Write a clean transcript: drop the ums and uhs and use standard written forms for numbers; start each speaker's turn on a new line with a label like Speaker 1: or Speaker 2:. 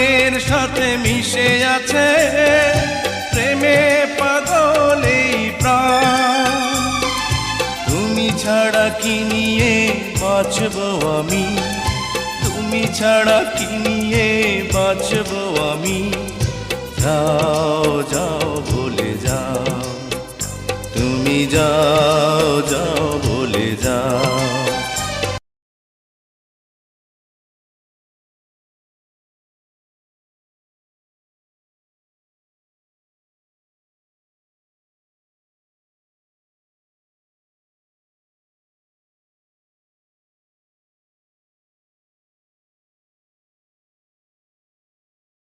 Speaker 1: রঙের সাথে মিশে আছে প্রেমে পাগল এই প্রাণ। তুমি ছাড়া কি নিয়ে বাঁচবো আমি, তুমি ছাড়া কি নিয়ে বাঁচবো আমি। যাও যাও ভুলে যাও, তুমি যাও